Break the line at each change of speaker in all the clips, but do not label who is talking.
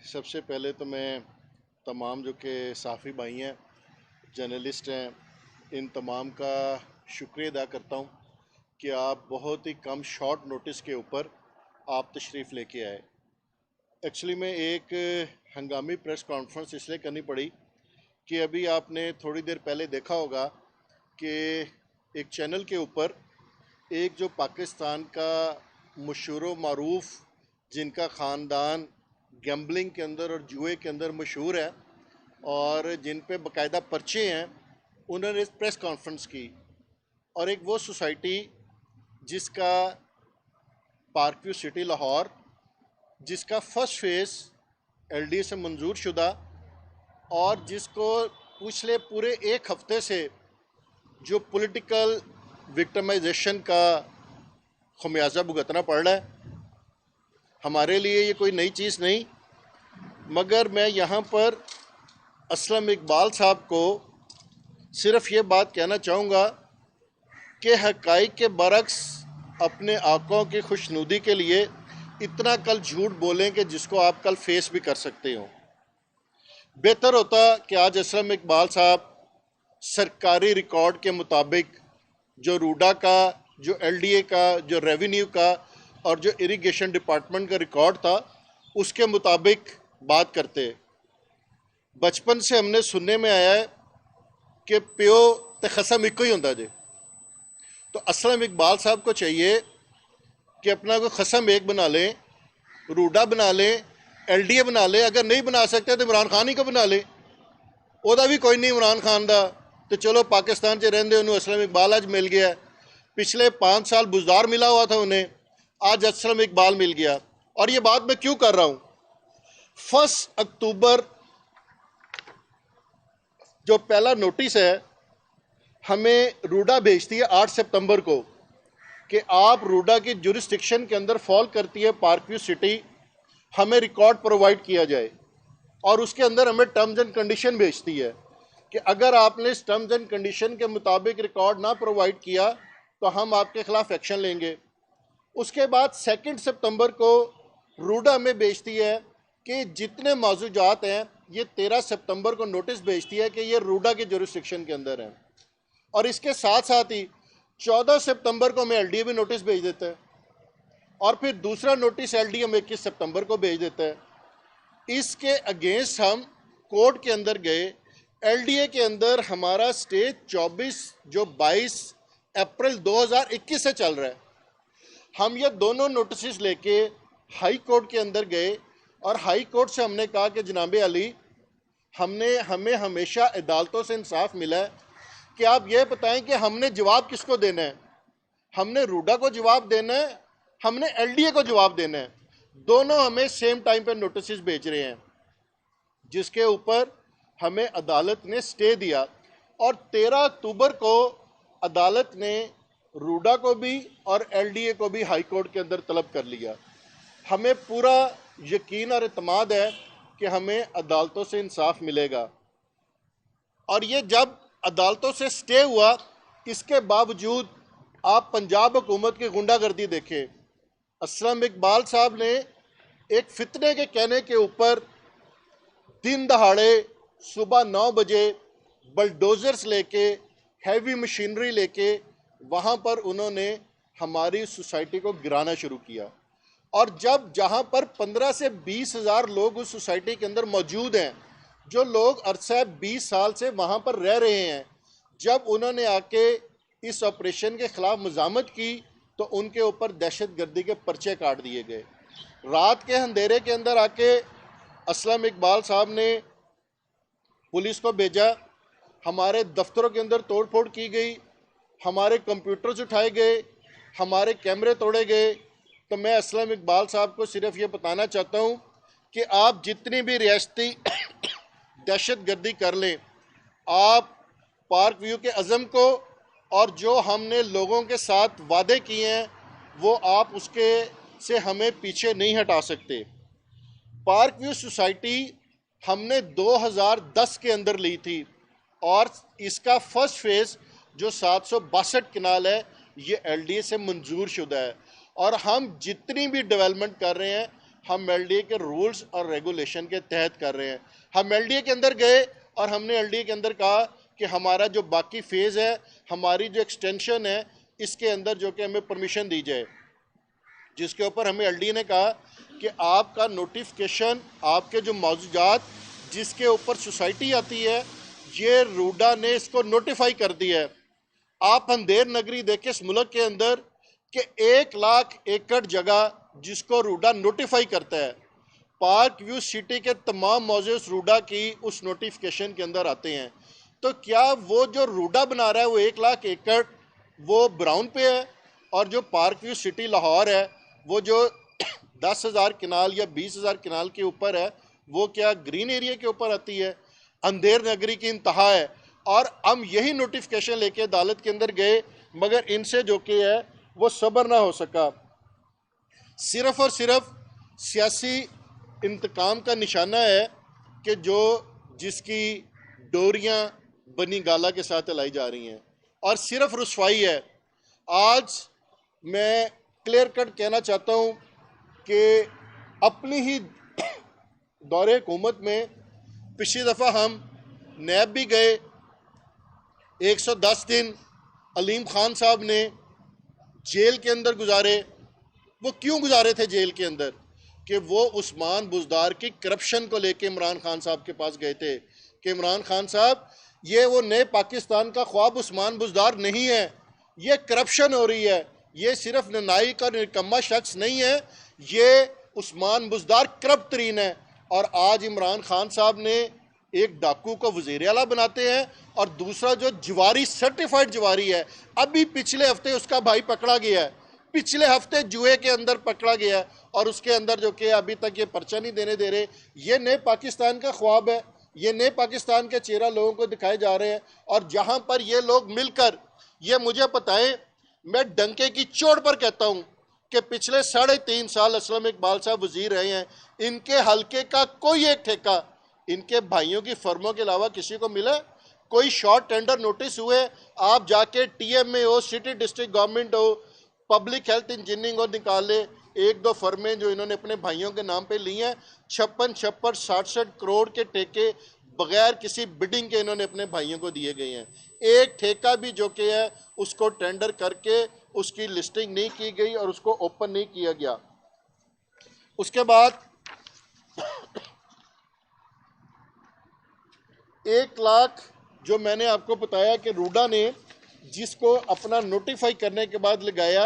सबसे पहले तो मैं तमाम जो कि साफ़ी भाई हैं, जर्नलिस्ट हैं, इन तमाम का शुक्रिया अदा करता हूँ कि आप बहुत ही कम शॉर्ट नोटिस के ऊपर आप तशरीफ़ लेके आए। एक्चुअली में एक हंगामी प्रेस कॉन्फ्रेंस इसलिए करनी पड़ी कि अभी आपने थोड़ी देर पहले देखा होगा कि एक चैनल के ऊपर एक जो पाकिस्तान का मशहूर व मारूफ, जिनका ख़ानदान गैम्बलिंग के अंदर और जुए के अंदर मशहूर है और जिन पे बाकायदा पर्चे हैं, उन्होंने प्रेस कॉन्फ्रेंस की। और एक वो सोसाइटी जिसका पार्क व्यू सिटी लाहौर, जिसका फ़र्स्ट फेज़ LDA से मंजूर शुदा और जिसको पिछले पूरे एक हफ्ते से जो पॉलिटिकल विक्टिमाइजेशन का खमियाजा भुगतना पड़ रहा है, हमारे लिए ये कोई नई चीज़ नहीं। मगर मैं यहाँ पर असलम इकबाल साहब को सिर्फ ये बात कहना चाहूँगा कि हक़ाइक़ के बरक्स अपने आक़ाओं की खुशनुदी के लिए इतना कल झूठ बोलें कि जिसको आप कल फेस भी कर सकते हो। बेहतर होता कि आज असलम इकबाल साहब सरकारी रिकॉर्ड के मुताबिक जो रूडा का, जो LDA का, जो रेवेन्यू का और जो इरिगेशन डिपार्टमेंट का रिकॉर्ड था, उसके मुताबिक बात करते। बचपन से हमने सुनने में आया है कि प्यो ते खसम इको ही होता जे। तो असलम इकबाल साहब को चाहिए कि अपना कोई खसम एक बना लें, रूडा बना लें, LDA बना लें। अगर नहीं बना सकते तो इमरान खान ही को बना लें। ओदा भी कोई नहीं इमरान खान दा, तो चलो पाकिस्तान से रहंदे उन्होंने असलम इकबाल आज मिल गया। पिछले 5 साल बुज़दार मिला हुआ था उन्हें, आज असलम इकबाल मिल गया। और ये बात मैं क्यों कर रहा हूँ? 1 अक्टूबर जो पहला नोटिस है हमें रूडा भेजती है 8 सितंबर को कि आप रूडा की जुरिस्डिक्शन के अंदर फॉल करती है पार्क व्यू सिटी, हमें रिकॉर्ड प्रोवाइड किया जाए। और उसके अंदर हमें टर्म्स एंड कंडीशन भेजती है कि अगर आपने इस टर्म्स एंड कंडीशन के मुताबिक रिकॉर्ड ना प्रोवाइड किया तो हम आपके खिलाफ एक्शन लेंगे। उसके बाद 2 सितंबर को रूडा में भेजती है कि जितने मौजूदात हैं ये 13 सितंबर को नोटिस भेजती है कि ये रूडा के जुरिस्डिक्शन के अंदर हैं। और इसके साथ साथ ही 14 सितंबर को हमें LDA भी नोटिस भेज देता है और फिर दूसरा नोटिस LDA हमें 21 सितंबर को भेज देता है। इसके अगेंस्ट हम कोर्ट के अंदर गए। LDA के अंदर हमारा स्टे 22 अप्रैल 2021 से चल रहा है। हम ये दोनों नोटिस लेके हाई कोर्ट के अंदर गए और हाई कोर्ट से हमने कहा कि जनाब अली, हमें हमेशा अदालतों से इंसाफ मिला है कि आप ये बताएं कि हमने जवाब किसको देना है। हमने रूडा को जवाब देना है, हमने LDA को जवाब देना है। दोनों हमें सेम टाइम पर नोटिस भेज रहे हैं, जिसके ऊपर हमें अदालत ने स्टे दिया। और 13 अक्टूबर को अदालत ने रूडा को भी और LDA को भी हाई कोर्ट के अंदर तलब कर लिया। हमें पूरा यकीन और इत्मीनान है कि हमें अदालतों से इंसाफ मिलेगा। और ये जब अदालतों से स्टे हुआ, इसके बावजूद आप पंजाब हुकूमत की गुंडागर्दी देखें। असलम इकबाल साहब ने एक फितने के कहने के ऊपर दिन दहाड़े सुबह 9 बजे बलडोजर्स लेके, हैवी मशीनरी लेके वहाँ पर उन्होंने हमारी सोसाइटी को गिराना शुरू किया। और जब जहाँ पर 15 से 20 हज़ार लोग उस सोसाइटी के अंदर मौजूद हैं, जो लोग अरसा 20 साल से वहाँ पर रह रहे हैं, जब उन्होंने आके इस ऑपरेशन के ख़िलाफ़ मज़ामत की तो उनके ऊपर दहशतगर्दी के पर्चे काट दिए गए। रात के अंधेरे के अंदर आके असलम इकबाल साहब ने पुलिस को भेजा, हमारे दफ्तरों के अंदर तोड़ फोड़ की गई, हमारे कंप्यूटर्स उठाए गए, हमारे कैमरे तोड़े गए। तो मैं असलम इकबाल साहब को सिर्फ ये बताना चाहता हूँ कि आप जितनी भी रियासती दहशतगर्दी कर लें, आप पार्क व्यू के अज़म को और जो हमने लोगों के साथ वादे किए हैं वो आप उसके से हमें पीछे नहीं हटा सकते। पार्क व्यू सोसाइटी हमने 2010 के अंदर ली थी और इसका फर्स्ट फेज़ जो 762 कनाल है ये LDA से मंजूर शुदा है। और हम जितनी भी डेवलपमेंट कर रहे हैं हम एलडीए के रूल्स और रेगुलेशन के तहत कर रहे हैं। हम एलडीए के अंदर गए और हमने एलडीए के अंदर कहा कि हमारा जो बाकी फेज़ है, हमारी जो एक्सटेंशन है, इसके अंदर जो कि हमें परमिशन दी जाए, जिसके ऊपर हमें एलडीए ने कहा कि आपका नोटिफिकेशन, आपके जो मौजूदात जिसके ऊपर सोसाइटी आती है, ये रूडा ने इसको नोटिफाई कर दिया है। आप अंधेर नगरी देखें इस मुल्क के अंदर कि 1 लाख एकड़ जगह जिसको रूडा नोटिफाई करता है, पार्क व्यू सिटी के तमाम मौजे उस रूडा की उस नोटिफिकेशन के अंदर आते हैं। तो क्या वो जो रूडा बना रहा है वो 1 लाख एकड़ वो ब्राउन पे है, और जो पार्क व्यू सिटी लाहौर है वो जो 10,000 किनाल या 20,000 किनाल के ऊपर है, वो क्या ग्रीन एरिया के ऊपर आती है? अंधेर नगरी की इंतहा है। और हम यही नोटिफिकेशन लेके अदालत के अंदर गए, मगर इनसे जो कि है वो सब्र ना हो सका। सिर्फ और सिर्फ सियासी इंतकाम का निशाना है कि जो जिसकी डोरियां बनी गाला के साथ लाई जा रही हैं, और सिर्फ रुसवाई है। आज मैं क्लियर कट कहना चाहता हूं कि अपनी ही दौरे हुकूमत में पिछली दफ़ा हम नैब भी गए, 110 दिन अलीम खान साहब ने जेल के अंदर गुजारे। वो क्यों गुजारे थे जेल के अंदर? कि वो उस्मान बुज़दार की करप्शन को लेके इमरान खान साहब के पास गए थे कि इमरान खान साहब, ये वो नए पाकिस्तान का ख्वाब उस्मान बुज़दार नहीं है, ये करप्शन हो रही है, ये सिर्फ नालायक और निकम्मा शख्स नहीं है, ये उस्मान बुज़दार करप्ट तरीन है। और आज इमरान खान साहब ने एक डाकू को वज़ीर आला बनाते हैं, और दूसरा जो जवारी, सर्टिफाइड जवारी है, अभी पिछले हफ्ते उसका भाई पकड़ा गया है, पिछले हफ्ते जुए के अंदर पकड़ा गया है, और उसके अंदर जो कि अभी तक ये पर्चा नहीं देने दे रहे। ये नए पाकिस्तान का ख्वाब है, ये नए पाकिस्तान के चेहरा लोगों को दिखाए जा रहे हैं। और जहां पर ये लोग मिलकर ये मुझे बताएं, मैं डंके की चोट पर कहता हूं कि पिछले 3.5 साल असलम इकबाल साहब वजीर रहे हैं, इनके हल्के का कोई एक ठेका इनके भाइयों की फर्मों के अलावा किसी को मिला? कोई शॉर्ट टेंडर नोटिस हुए? आप जाके टीएमए हो, सिटी डिस्ट्रिक्ट गवर्नमेंट हो, पब्लिक हेल्थ इंजीनियरिंग हो, निकाले 1-2 फर्में जो इन्होंने अपने भाइयों के नाम पे ली हैं, 56 60 करोड़ के ठेके बगैर किसी बिडिंग के इन्होंने अपने भाइयों को दिए गए हैं। एक ठेका भी जो कि है उसको टेंडर करके उसकी लिस्टिंग नहीं की गई और उसको ओपन नहीं किया गया। उसके बाद 1 लाख जो मैंने आपको बताया कि रूडा ने जिसको अपना नोटिफाई करने के बाद लगाया,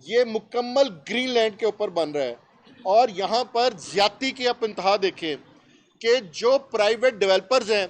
ये मुकम्मल ग्रीनलैंड के ऊपर बन रहा है। और यहाँ पर ज्यादती की आप इंतहा देखें कि जो प्राइवेट डेवलपर्स हैं,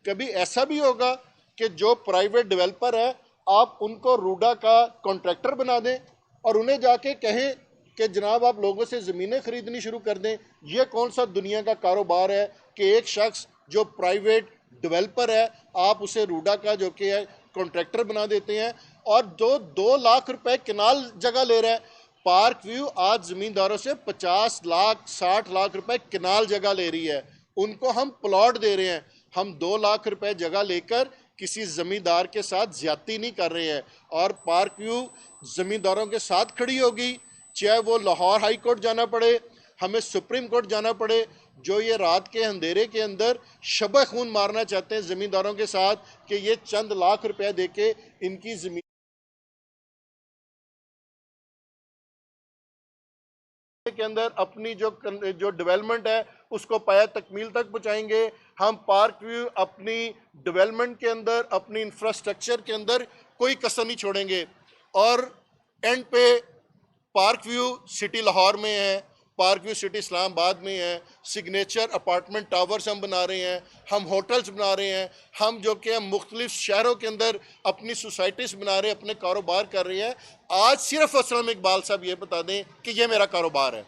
कभी ऐसा भी होगा कि जो प्राइवेट डेवलपर है आप उनको रूडा का कॉन्ट्रैक्टर बना दें और उन्हें जाके कहें कि जनाब आप लोगों से ज़मीनें खरीदनी शुरू कर दें? ये कौन सा दुनिया का कारोबार है कि एक शख्स जो प्राइवेट डेवलपर है आप उसे रूडा का जो कि है कॉन्ट्रैक्टर बना देते हैं, और जो 2 लाख रुपए किनाल जगह ले रहा है। पार्क व्यू आज ज़मींदारों से 50 लाख 60 लाख रुपए किनाल जगह ले रही है, उनको हम प्लॉट दे रहे हैं। हम 2 लाख रुपए जगह लेकर किसी ज़मींदार के साथ ज्यादती नहीं कर रहे हैं। और पार्क व्यू ज़मींदारों के साथ खड़ी होगी, चाहे वो लाहौर हाई कोर्ट जाना पड़े, हमें सुप्रीम कोर्ट जाना पड़े। जो ये रात के अंधेरे के अंदर शब खून मारना चाहते हैं ज़मींदारों के साथ कि ये चंद लाख रुपए देके इनकी ज़मीन के अंदर अपनी जो डेवलपमेंट है उसको पाया तकमील तक पहुंचाएंगे। हम पार्क व्यू अपनी डेवलपमेंट के अंदर, अपनी इंफ्रास्ट्रक्चर के अंदर कोई कसर नहीं छोड़ेंगे। और एंड पे पार्क व्यू सिटी लाहौर में है, पार्क व्यू सिटी इस्लामाबाद में है, सिग्नेचर अपार्टमेंट टावर्स हम बना रहे हैं, हम होटल्स बना रहे हैं, हम जो कि मुख्तलिफ शहरों के अंदर अपनी सोसाइटीज़ बना रहे हैं, अपने कारोबार कर रहे हैं। आज सिर्फ असलम इकबाल साहब ये बता दें कि ये मेरा कारोबार है,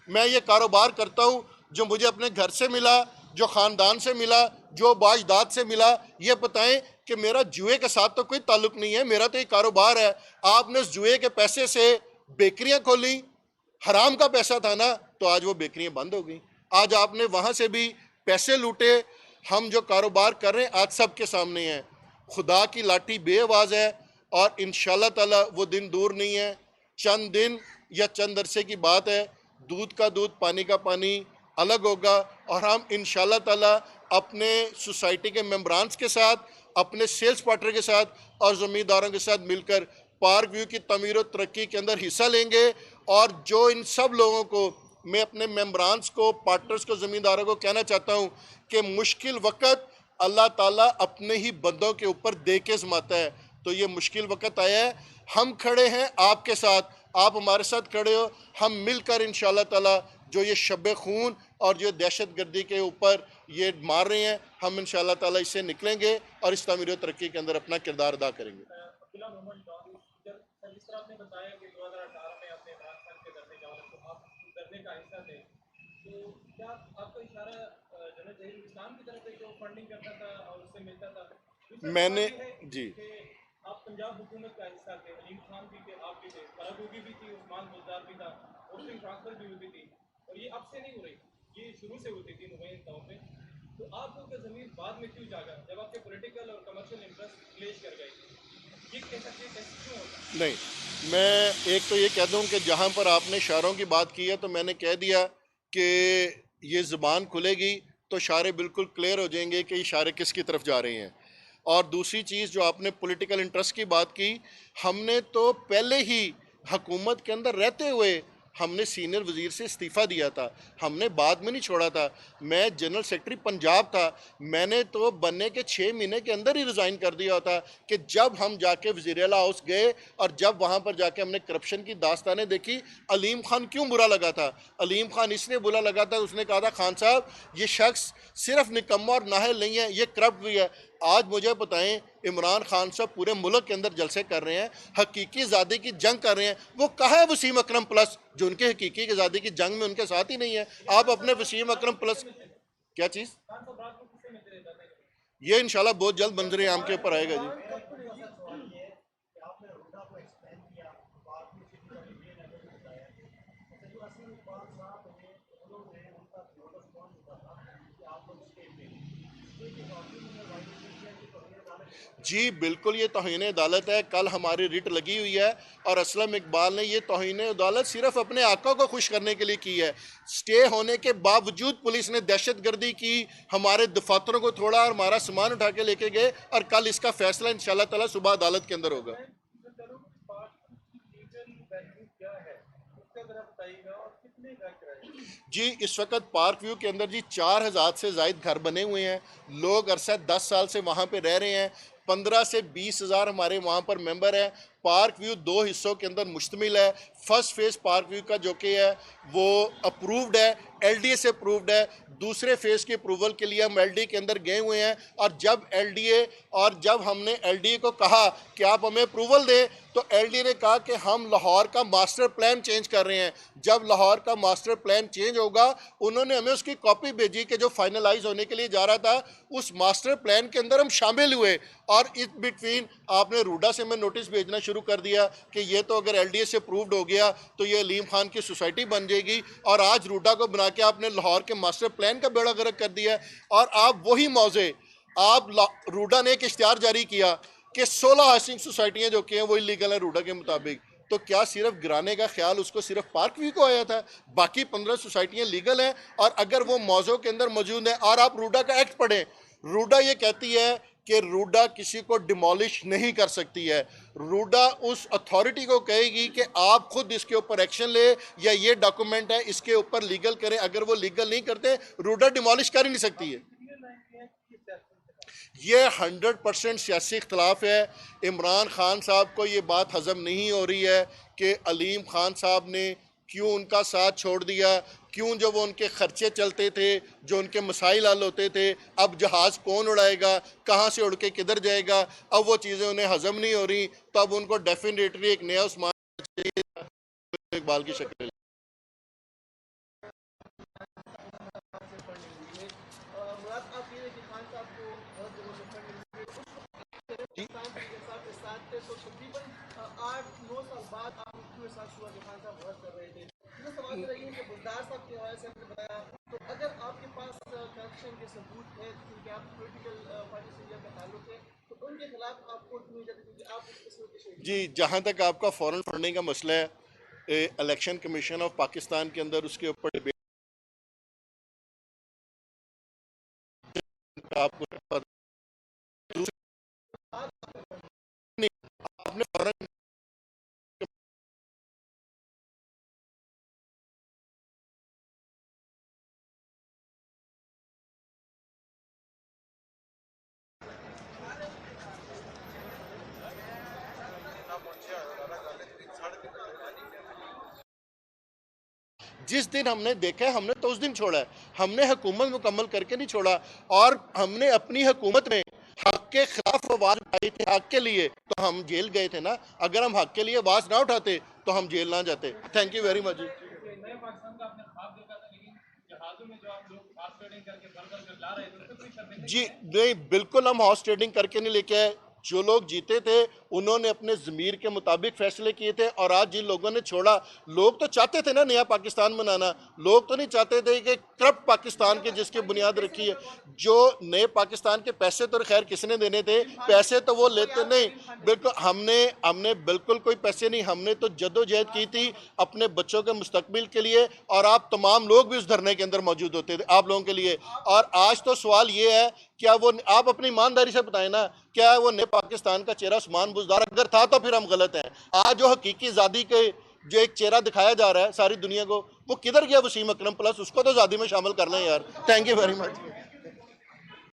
मैं ये कारोबार करता हूँ जो मुझे अपने घर से मिला, जो ख़ानदान से मिला, जो बाजदाद से मिला। ये बताएं कि मेरा जुए के साथ तो कोई ताल्लुक़ नहीं है, मेरा तो ये कारोबार है। आपने उस जुए के पैसे से बेकरियाँ खोली, हराम का पैसा था ना, तो आज वो बेकरियाँ बंद हो गई। आज आपने वहाँ से भी पैसे लूटे। हम जो कारोबार कर रहे हैं आज सबके सामने है। खुदा की लाठी बेआवाज़ है और इंशाअल्लाह ताला वो दिन दूर नहीं है, चंद दिन या चंद अरसे की बात है दूध का दूध पानी का पानी अलग होगा। और हम इंशाल्लाह ताला अपने सोसाइटी के मेंबरान्स के साथ, अपने सेल्स पार्टनर के साथ और ज़मींदारों के साथ मिलकर पार्क व्यू की तमीर और तरक्की के अंदर हिस्सा लेंगे। और जो इन सब लोगों को, मैं अपने मेंबरान्स को, पार्टनर्स को, ज़मींदारों को कहना चाहता हूँ कि मुश्किल वक़्त अल्लाह ताला अपने ही बंदों के ऊपर दे के ज़माता है। तो ये मुश्किल वक़्त आया है, हम खड़े हैं आपके साथ, आप हमारे साथ खड़े हो। हम मिलकर इंशाल्लाह ताला जो ये शब खून और जो दहशत गर्दी के ऊपर ये मार रहे हैं, हम इंशाल्लाह ताला इससे निकलेंगे और इस तमीर तरक्की के अंदर अपना किरदार अदा करेंगे।
जिस तरह आपने बताया कि 2018 में आपने इमरान खान के धरने का आप धरने का हिस्सा थे, तो क्या आपका इशारा जनरल जहीर इस्लाम की तरफ है जो फंडिंग करता था और उससे मिलता था?
मैंने जी
आप पंजाब हुकूमत का हिस्सा थे, अलीम खान भी थे, आप भी थे, फरागोगी भी थी, उस्मान गुलजार भी था, पोस्टिंग ट्रांसफर भी होती थी, और ये अब से नहीं हो रही, ये शुरू से होती थी नुमाइंद तौर पे। तो आपको क्या ज़मीन बाद में क्यों जागा जब आपके पॉलिटिकल और कमर्शियल इंटरेस्ट क्लेश कर गए? ये कह सकते हैं कैसे क्यों होता?
नहीं, मैं एक तो ये कह दूं कि जहां पर आपने इशारों की बात की है तो मैंने कह दिया कि ये ज़ुबान खुलेगी तो इशारे बिल्कुल क्लियर हो जाएंगे कि इशारे किसकी तरफ जा रहे हैं। और दूसरी चीज़ जो आपने पॉलिटिकल इंटरेस्ट की बात की, हमने तो पहले ही हुकूमत के अंदर रहते हुए हमने सीनियर वज़ीर से इस्तीफ़ा दिया था, हमने बाद में नहीं छोड़ा था। मैं जनरल सेक्रेटरी पंजाब था, मैंने तो बनने के 6 महीने के अंदर ही रिज़ाइन कर दिया था कि जब हम जाके वज़ीर आला हाउस गए और जब वहाँ पर जाके हमने करप्शन की दास्तानें देखी। अलीम खान क्यों बुरा लगा था? अलीम खान इसलिए बुरा लगा था, उसने कहा था खान साहब ये शख्स सिर्फ निकम्मा और नाहल नहीं है, ये करप्ट भी है। आज मुझे बताएं, इमरान खान साहब पूरे मुल्क के अंदर जलसे कर रहे हैं, हकीकी आज़ादी की जंग कर रहे हैं, वो कहाँ है वसीम अकरम प्लस जो उनके हकीकी आज़ादी की जंग में उनके साथ ही नहीं है? आप अपने वसीम अकरम प्लस क्या चीज़, ये इंशाल्लाह बहुत जल्द मंजर आम के ऊपर आएगा जी। जी बिल्कुल, ये तौहीन अदालत है। कल हमारी रिट लगी हुई है और असलम इकबाल ने ये तौहीन अदालत सिर्फ अपने आका को खुश करने के लिए की है। स्टे होने के बावजूद पुलिस ने दहशत गर्दी की, हमारे दफातरों को थोड़ा और हमारा सामान उठा के लेके गए और कल इसका फैसला इंशाल्लाह ताला सुबह अदालत के अंदर होगा। जी इस वक्त पार्क व्यू के अंदर जी 4000 से ज़ायद घर बने हुए हैं, लोग अरसा 10 साल से वहाँ पे रह रहे हैं। 15 से 20 हज़ार हमारे वहाँ पर मेंबर हैं। पार्क व्यू 2 हिस्सों के अंदर मुश्तमिल है। फर्स्ट फेज़ पार्क व्यू का जो कि है वो अप्रूव्ड है, एलडीए से अप्रूव्ड है। दूसरे फेज़ की अप्रूवल के लिए हम एलडीए के अंदर गए हुए हैं और जब हमने एलडीए को कहा कि आप हमें अप्रूवल दें तो एलडीए ने कहा कि हम लाहौर का मास्टर प्लान चेंज कर रहे हैं। जब लाहौर का मास्टर प्लान चेंज होगा, उन्होंने हमें उसकी कॉपी भेजी कि जो फाइनलाइज होने के लिए जा रहा था, उस मास्टर प्लान के अंदर हम शामिल हुए। और इस बिटवीन आपने रूडा से मैं नोटिस भेजना शुरू कर दिया कि ये तो अगर एलडीए से अप्रूव्ड हो गया तो ये अलीम खान की सोसाइटी बन जाएगी। और आज रूडा को बना के आपने लाहौर के मास्टर प्लान का बेड़ा गर्क कर दिया। और आप वही मौजे, आप रूडा ने एक इश्तिहार जारी किया कि 16 हाउसिंग सोसाइटियाँ जो कि हैं वो इलीगल हैं रूडा के मुताबिक। तो क्या सिर्फ गिराने का ख्याल उसको सिर्फ पार्क व्यू को आया था? बाकी 15 सोसाइटियाँ लीगल हैं। और अगर वो मौजों के अंदर मौजूद हैं, और आप रूडा का एक्ट पढ़ें, रूडा ये कहती है कि रूडा किसी को डिमोलिश नहीं कर सकती है। रूडा उस अथॉरिटी को कहेगी कि आप खुद इसके ऊपर एक्शन ले, या ये डॉक्यूमेंट है इसके ऊपर लीगल करें। अगर वो लीगल नहीं करते, रूडा डिमोलिश कर ही नहीं सकती है। ये 100% सियासी इख्तलाफ है। इमरान खान साहब को ये बात हज़म नहीं हो रही है कि अलीम खान साहब ने क्यों उनका साथ छोड़ दिया, क्यों जो वो उनके खर्चे चलते थे, जो उनके मसाइल हल होते थे, अब जहाज़ कौन उड़ाएगा, कहाँ से उड़ के किधर जाएगा, अब वो चीज़ें उन्हें हज़म नहीं हो रही। तो अब उनको डेफिनेटली एक नया उस्मान चाहिए, इकबाल की शक्ल।
तो तकरीबन 8-9 साल बाद आप उसके साथ हुआ कि खान साहब वर्क कर रहे थे। तो सवाल मेरा ये है कि बुजदार साहब के हवाले से आपने बताया, तो अगर आपके पास करप्शन के सबूत है क्योंकि आप पॉलिटिकल पार्टी से का ताल्लुक है, तो उनके खिलाफ आप कोर्ट में जाते क्योंकि आप इस किस्म के
जी जहाँ तक आपका फॉरेन फंडिंग का मसला है, इलेक्शन कमीशन ऑफ पाकिस्तान के अंदर उसके ऊपर डिबेट आपको पता नहीं, आपने फौरन जिस दिन हमने देखा है हमने तो उस दिन छोड़ा है, हमने हुकूमत मुकम्मल करके नहीं छोड़ा। और हमने अपनी हुकूमत में हक के खिलाफ आवाज उठाई थी, हक के लिए, तो हम जेल गए थे ना। अगर हम हक के लिए आवाज ना उठाते तो हम जेल ना जाते। Thank you very much.
नए पाकिस्तान का आपने ख्वाब देखा था, लेकिन जहाजों में जो आप लोग हॉर्स ट्रेडिंग करके भर भर कर ला रहे थे, उसमें कोई शर्मिंदगी
जी
है?
नहीं, बिल्कुल हम हॉर्स ट्रेडिंग करके नहीं लेके आए। जो लोग जीते थे उन्होंने अपने ज़मीर के मुताबिक फैसले किए थे। और आज जिन लोगों ने छोड़ा, लोग तो चाहते थे ना नया पाकिस्तान बनाना, लोग तो नहीं चाहते थे कि करप्ट पाकिस्तान के जिसकी बुनियाद रखी है। जो नए पाकिस्तान के पैसे तो खैर किसने देने थे, पैसे तो वो लेते नहीं। बिल्कुल हमने बिल्कुल कोई पैसे नहीं, हमने तो जद्दोजहद की थी अपने बच्चों के मुस्तकबिल के लिए। और आप तमाम लोग भी उस धरने के अंदर मौजूद होते थे आप लोगों के लिए। और आज तो सवाल ये है, क्या वो, आप अपनी ईमानदारी से बताएं ना, क्या वो नए पाकिस्तान का चेहरा उस्मान बुज़दार अगर था तो फिर हम गलत हैं। आज जो हकीकी आज़ादी के जो एक चेहरा दिखाया जा रहा है सारी दुनिया को, वो किधर गया वसीम अकरम प्लस? उसको तो आज़ादी में शामिल करना है यार। Thank you very much.